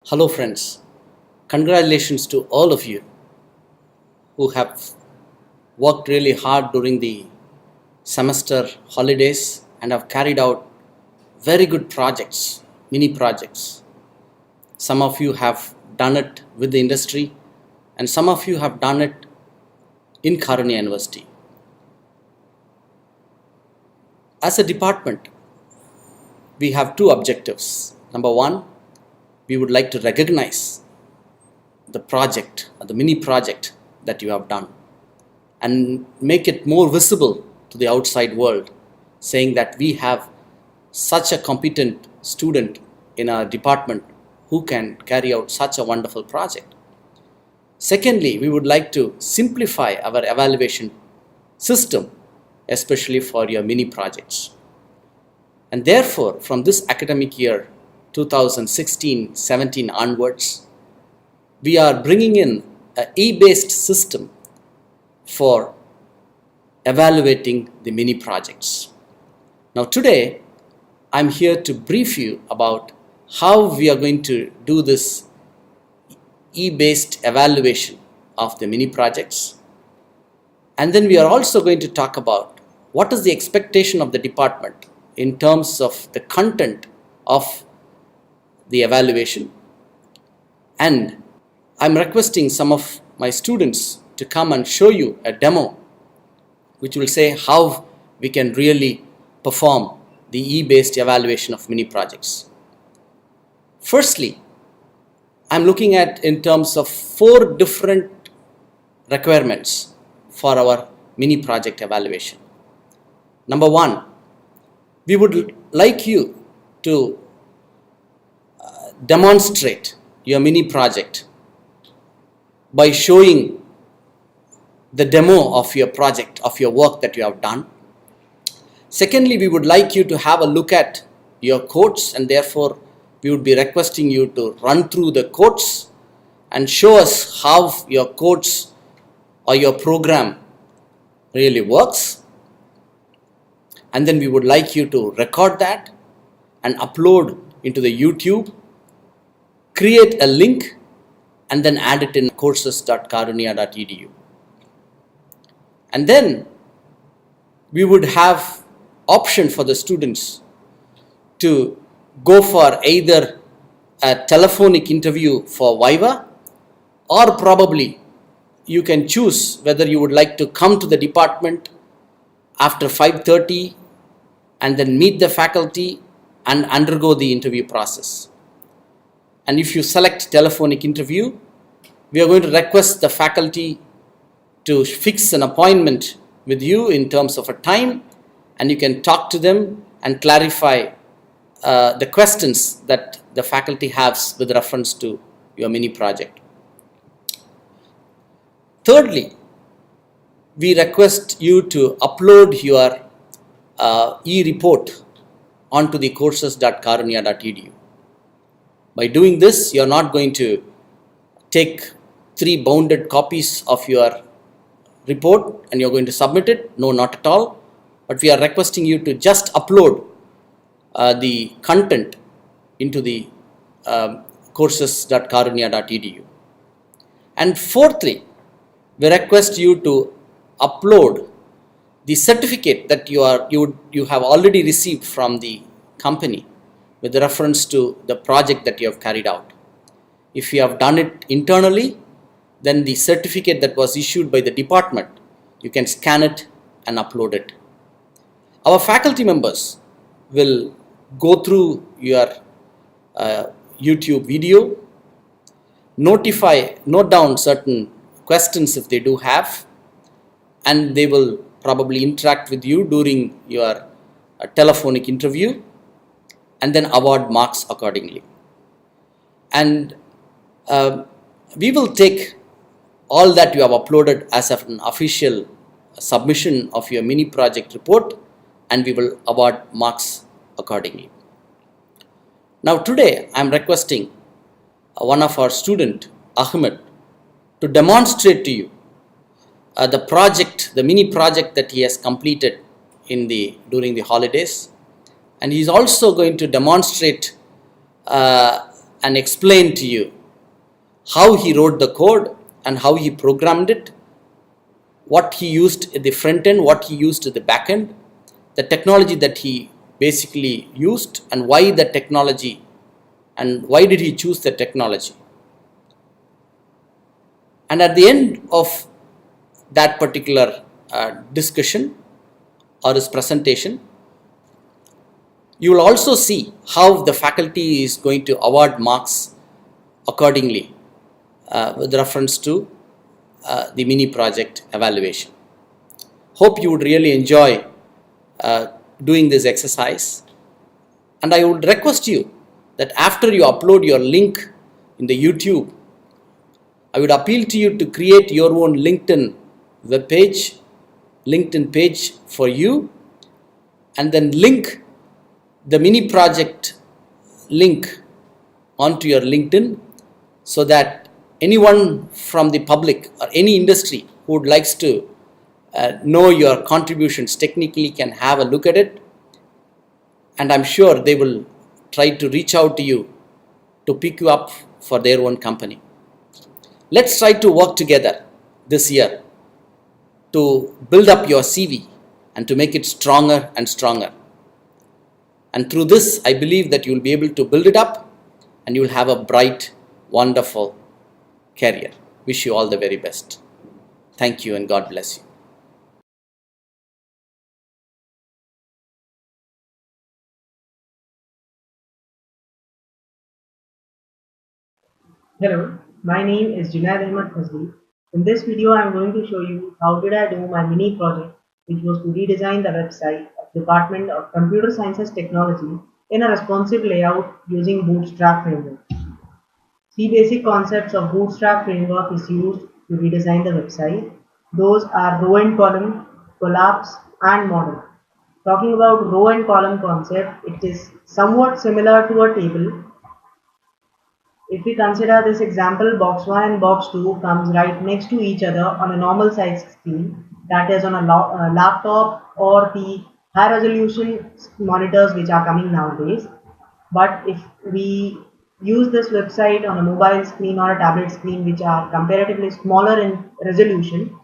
Hello, friends. Congratulations to all of you who have worked really hard during the semester holidays and have carried out very good projects, mini projects. Some of you have done it with the industry, and some of you have done it in Karunya University. As a department, we have two objectives. Number one, we would like to recognize the project or the mini project that you have done and make it more visible to the outside world, saying that we have such a competent student in our department who can carry out such a wonderful project. Secondly, we would like to simplify our evaluation system, especially for your mini projects. And therefore, from this academic year 2016-17 onwards, we are bringing in an e-based system for evaluating the mini projects. Now today, I'm here to brief you about how we are going to do this e-based evaluation of the mini projects. And then we are also going to talk about what is the expectation of the department in terms of the content of the evaluation. And I'm requesting some of my students to come and show you a demo which will say how we can really perform the e-based evaluation of mini projects. Firstly, I'm looking at in terms of 4 different requirements for our mini project evaluation. Number 1, we would like you to demonstrate your mini project by showing the demo of your project, of your work that you have done. Secondly, we would like you to have a look at your codes, and therefore we would be requesting you to run through the codes and show us how your codes or your program really works. And then we would like you to record that and upload into the YouTube, create a link, and then add it in courses.karunya.edu. And then we would have option for the students to go for either a telephonic interview for Viva, or probably you can choose whether you would like to come to the department after 5:30 and then meet the faculty and undergo the interview process. And if you select telephonic interview, we are going to request the faculty to fix an appointment with you in terms of a time, and you can talk to them and clarify the questions that the faculty has with reference to your mini project. Thirdly, we request you to upload your e-report onto the courses.karunya.edu. By doing this, you are not going to take 3 bounded copies of your report and you're going to submit it. No, not at all. But we are requesting you to just upload the content into the courses.karunya.edu. And fourthly, we request you to upload the certificate that you have already received from the company with reference to the project that you have carried out. If you have done it internally, then the certificate that was issued by the department, you can scan it and upload it. Our faculty members will go through your YouTube video, note down certain questions if they do have, and they will probably interact with you during your telephonic interview, and then award marks accordingly. And we will take all that you have uploaded as an official submission of your mini project report, and we will award marks accordingly. Now today I am requesting one of our student, Ahmed, to demonstrate to you the mini project that he has completed during the holidays, and he is also going to demonstrate and explain to you how he wrote the code and how he programmed it, what he used at the front end, what he used at the back end, the technology that he basically used, and why the technology, and why did he choose the technology. And at the end of that particular discussion or his presentation, you will also see how the faculty is going to award marks accordingly with reference to the mini project evaluation. Hope you would really enjoy doing this exercise, and I would request you that after you upload your link in the YouTube, I would appeal to you to create your own LinkedIn web page, LinkedIn page for you, and then link the mini project link onto your LinkedIn, so that anyone from the public or any industry who would likes to know your contributions technically can have a look at it, and I'm sure they will try to reach out to you to pick you up for their own company. Let's try to work together this year to build up your CV and to make it stronger and stronger. And through this, I believe that you will be able to build it up and you will have a bright, wonderful career. Wish you all the very best. Thank you and God bless you. Hello, my name is Junaid Ahmed Fazli. In this video, I am going to show you how did I do my mini project, which was to redesign the website of Department of Computer Sciences Technology in a responsive layout using Bootstrap framework. Three basic concepts of Bootstrap framework is used to redesign the website. Those are row and column, collapse, and model. Talking about row and column concept, it is somewhat similar to a table. If we consider this example, box 1 and box 2 comes right next to each other on a normal size screen, that is on a laptop or the high resolution monitors which are coming nowadays. But if we use this website on a mobile screen or a tablet screen which are comparatively smaller in resolution,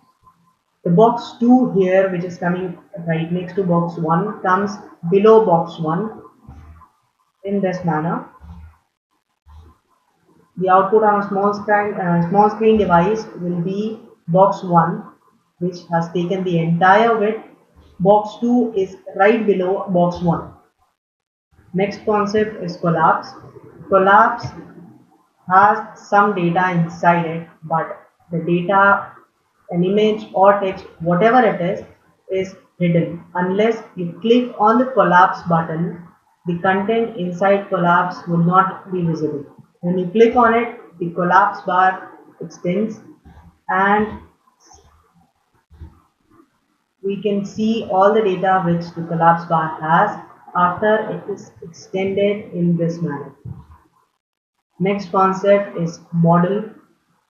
the box 2 here, which is coming right next to box 1, comes below box 1 in this manner. The output on a small screen device will be box 1, which has taken the entire width. Box 2 is right below box 1. Next concept is collapse. Collapse has some data inside it, but the data, an image or text, whatever it is hidden. Unless you click on the collapse button, the content inside collapse will not be visible. When you click on it, the collapse bar extends and we can see all the data which the collapse bar has after it is extended in this manner. Next concept is model.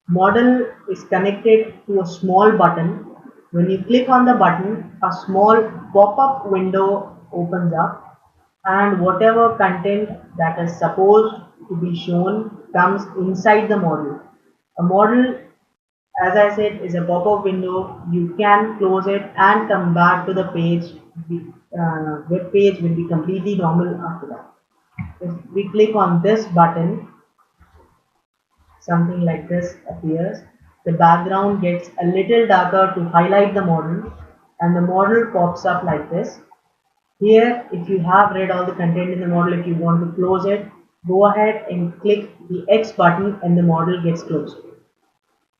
Model is connected to a small button. When you click on the button, a small pop-up window opens up and whatever content that is supposed to be shown comes inside the model. A model, as I said, is a pop-up window. You can close it and come back to the page. The web page will be completely normal after that. If we click on this button, something like this appears. The background gets a little darker to highlight the model and the model pops up like this. Here, if you have read all the content in the model, if you want to close it, go ahead and click the X button and the model gets closed.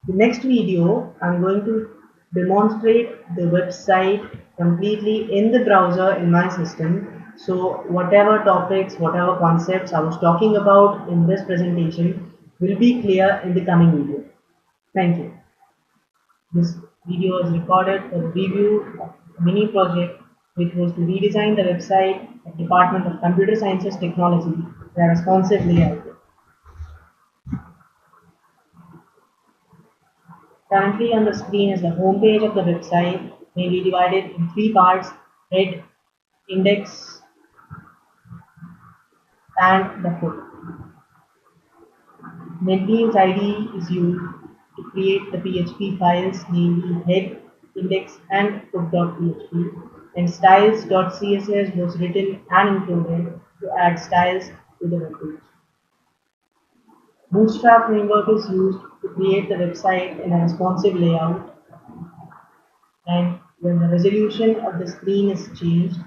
The next video, I'm going to demonstrate the website completely in the browser in my system. So whatever topics, whatever concepts I was talking about in this presentation will be clear in the coming video. Thank you. This video is recorded for the review of a mini project which was to redesign the website of Department of Computer Sciences Technology in a responsive layout. Currently on the screen is the home page of the website, mainly divided in three parts: head, index, and the footer. NetBeans ID is used to create the PHP files, namely head, index, and hook.php, and styles.css was written and included to add styles to the web page. Bootstrap framework is used to create the website in a responsive layout, and when the resolution of the screen is changed,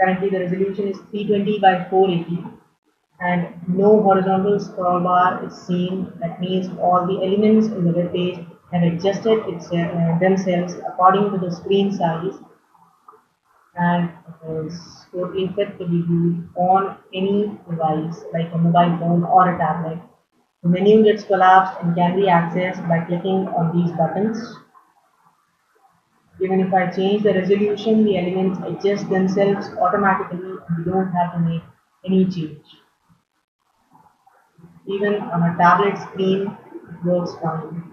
currently the resolution is 320 by 480, and no horizontal scroll bar is seen. That means all the elements in the web page have adjusted themselves according to the screen size, and is totally fit to be used on any device like a mobile phone or a tablet. The menu gets collapsed and can be accessed by clicking on these buttons. Even if I change the resolution, the elements adjust themselves automatically and we don't have to make any change. Even on a tablet screen, it works fine.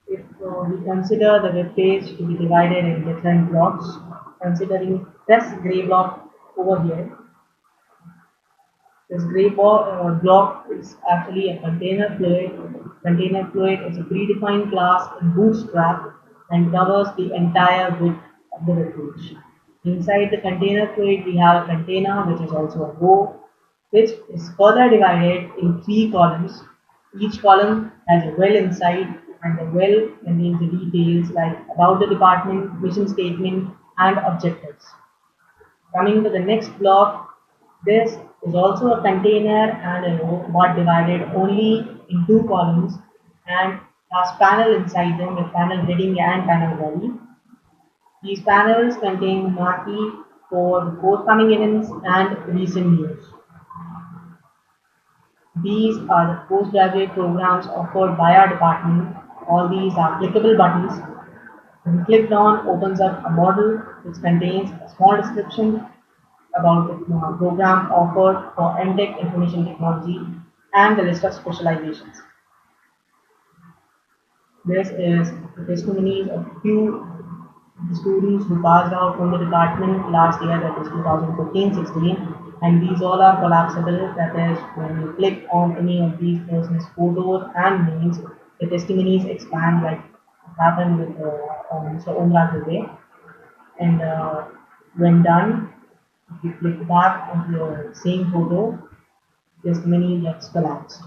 If we consider the web page to be divided in different blocks, considering this gray block over here, this block is actually a container fluid. Container fluid is a predefined class in Bootstrap and covers the entire width of the web page. Inside the container fluid, we have a container which is also a row, which is further divided in three columns. Each column has a well inside, and the well contains the details like about the department, mission statement, and objectives. Coming to the next block, this is also a container and a row but divided only in two columns and has panel inside them with panel heading and panel body. These panels contain marquee for the forthcoming events and recent news. These are the postgraduate programs offered by our department. All these are clickable buttons. When clicked on, opens up a model which contains a small description about the program offered for MTech Information Technology and the list of specializations. This is the testimonies of few students who passed out from the department last year, that is 2015-16, and these all are collapsible. That is, when you click on any of these persons' photos and names, the testimonies expand like happened with Mr. Omra today. And when done, if you click back on the same photo, testimony gets collapsed.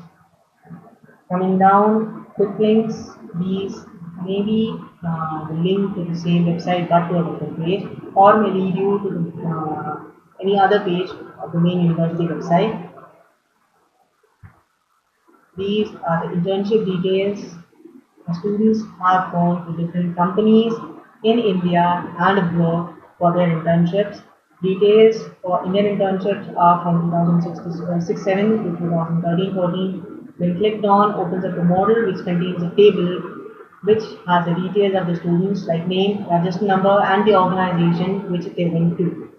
Coming down, quick links, these may be the link to the same website but to a different page, or may lead you to any other page of the main university website. These are the internship details. The students have gone to different companies in India and abroad for their internships. Details for Indian internships are from 2006-7 to 2013-14. When clicked on, opens up a model which contains a table which has the details of the students like name, register number, and the organization which they went to.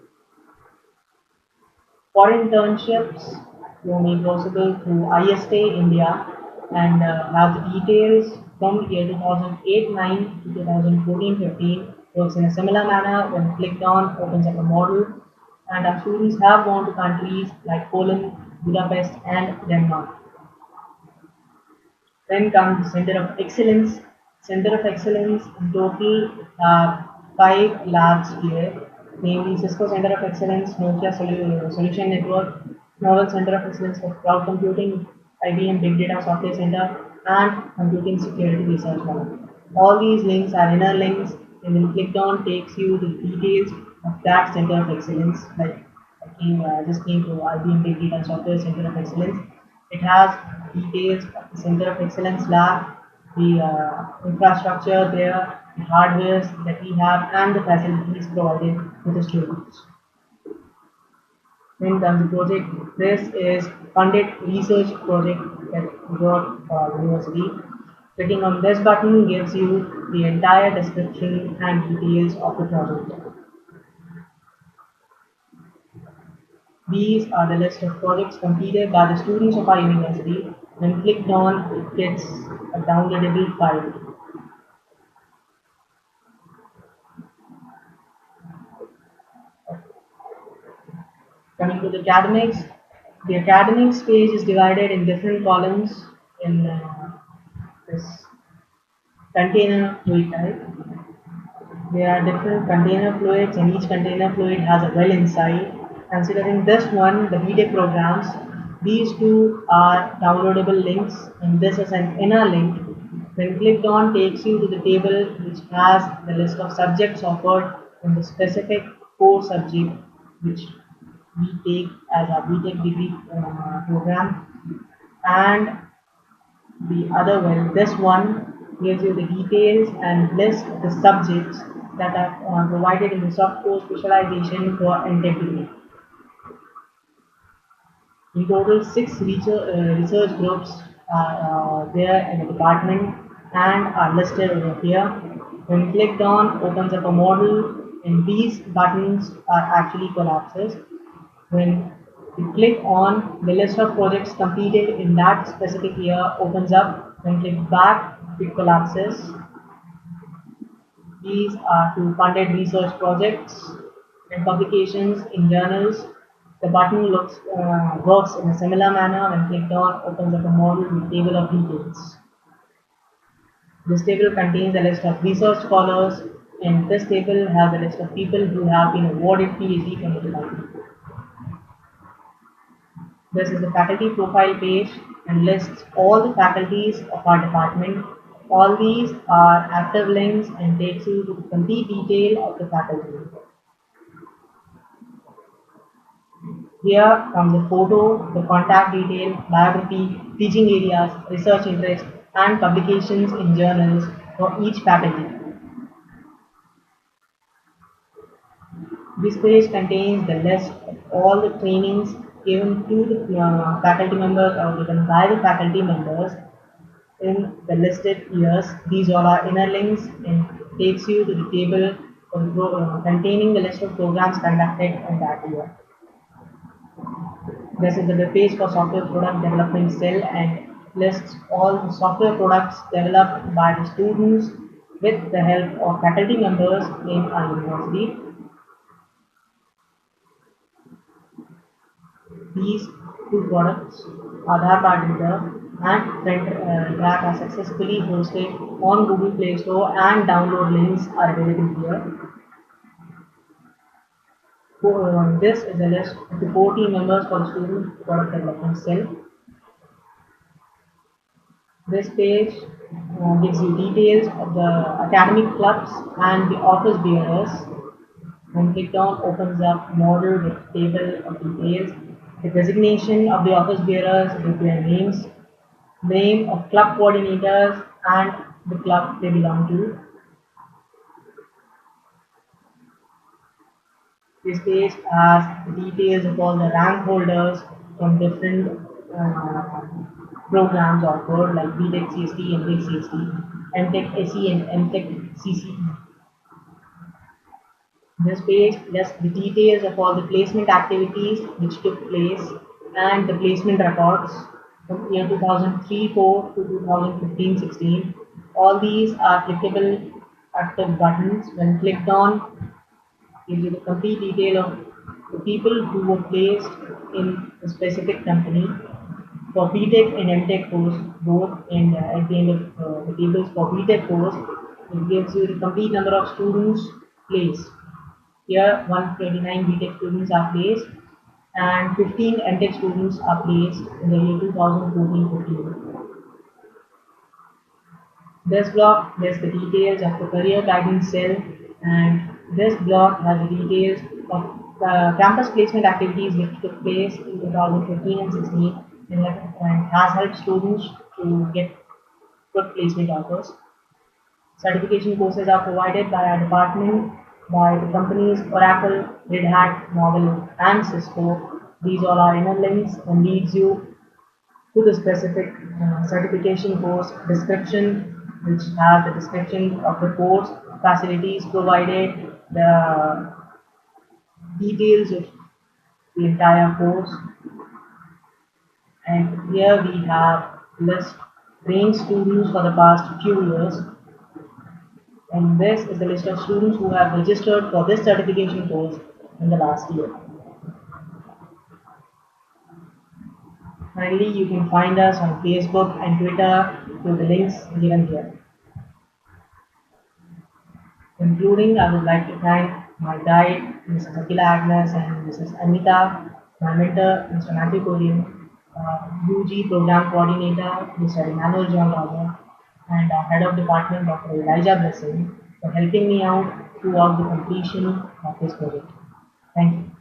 For internships were made possible through ISTA India and have the details from year 2008-9 to 2014-15. Works in a similar manner. When clicked on, opens up a model, and our students have gone to countries like Poland, Budapest, and Denmark. Then comes the Center of Excellence. Center of Excellence in total have five labs here, namely Cisco Center of Excellence, Nokia Solution Network, Novel Center of Excellence for Cloud Computing, IBM Big Data Software Center, and Computing Security Research Lab. All these links are inner links, and when clicked on takes you to the details of that Center of Excellence. Like I just came to IBM Big Data Software Center of Excellence. It has details of the Center of Excellence lab, the infrastructure there, the hardware that we have, and the facilities provided to the students. Then comes the project. This is funded research project that we got for our university. Clicking on this button gives you the entire description and details of the project. These are the list of projects completed by the students of our university. When clicked on, it gets a downloadable file. Coming to the academics page is divided in different columns in this container fluid type. There are different container fluids, and each container fluid has a well inside. Considering this one, the BTech programs, these two are downloadable links, and this is an inner link. When clicked on, takes you to the table which has the list of subjects offered in the specific core subject which we take as a BTech degree program, and the other one, this one gives you the details and lists the subjects that are provided in the soft core specialization for MTech degree. In total, six research groups are there in the department and are listed over here. When clicked on, opens up a model, and these buttons are actually collapses. When you click on, the list of projects completed in that specific year opens up. When click back, it collapses. These are to funded research projects and publications in journals. The button works in a similar manner. When clicked on, opens up a model with table of details. This table contains a list of research scholars, and this table has a list of people who have been awarded PhD from the department. This is the faculty profile page and lists all the faculties of our department. All these are active links and takes you to the complete detail of the faculty. Here from the photo, the contact detail, biography, teaching areas, research interest, and publications in journals for each faculty. This page contains the list of all the trainings given to the faculty members or given by the faculty members in the listed years. These all are inner links and takes you to the table containing the list of programs conducted in that year. This is the web page for software product development cell and lists all the software products developed by the students with the help of faculty members in our university. These two products, Aadhaar card reader and Print Track, are successfully hosted on Google Play Store, and download links are available here. This is a list of the 4 team members for the student product development cell. This page gives you details of the academic clubs and the office bearers. When clicked on, opens up model with table of details, the designation of the office bearers with their names, name of club coordinators, and the club they belong to. This page has the details of all the rank holders from different programs offered like BTech CST, MTech CST, MTech SE, and MTech CCE. This page lists the details of all the placement activities which took place and the placement records from year 2003-4 to 2015-16. All these are clickable active buttons. When clicked on, gives you the complete detail of the people who were placed in a specific company for BTech and MTech course both, and at the end of the tables for BTech course, it gives you the complete number of students placed. Here 129 BTech students are placed and 15 MTech students are placed in the year 2014-15. This block lists the details of the career guidance cell, and this block has the details of campus placement activities which took place in 2015 and 16 and has helped students to get good placement offers. Certification courses are provided by our department by the companies Oracle, Red Hat, Novell, and Cisco. These all are inner links and leads you to the specific certification course description, which has the description of the course, facilities provided, the details of the entire course, and here we have list trained students for the past few years, and this is the list of students who have registered for this certification course in the last year. Finally, you can find us on Facebook and Twitter through the links given here. Concluding, I would like to thank my guide, Mrs. Akila Agnes and Mrs. Anita, my mentor, Mr. Matthew Korean, UG Program Coordinator, Mr. Emmanuel John Roger, and our Head of Department, Dr. Elijah Blessing, for helping me out throughout the completion of this project. Thank you.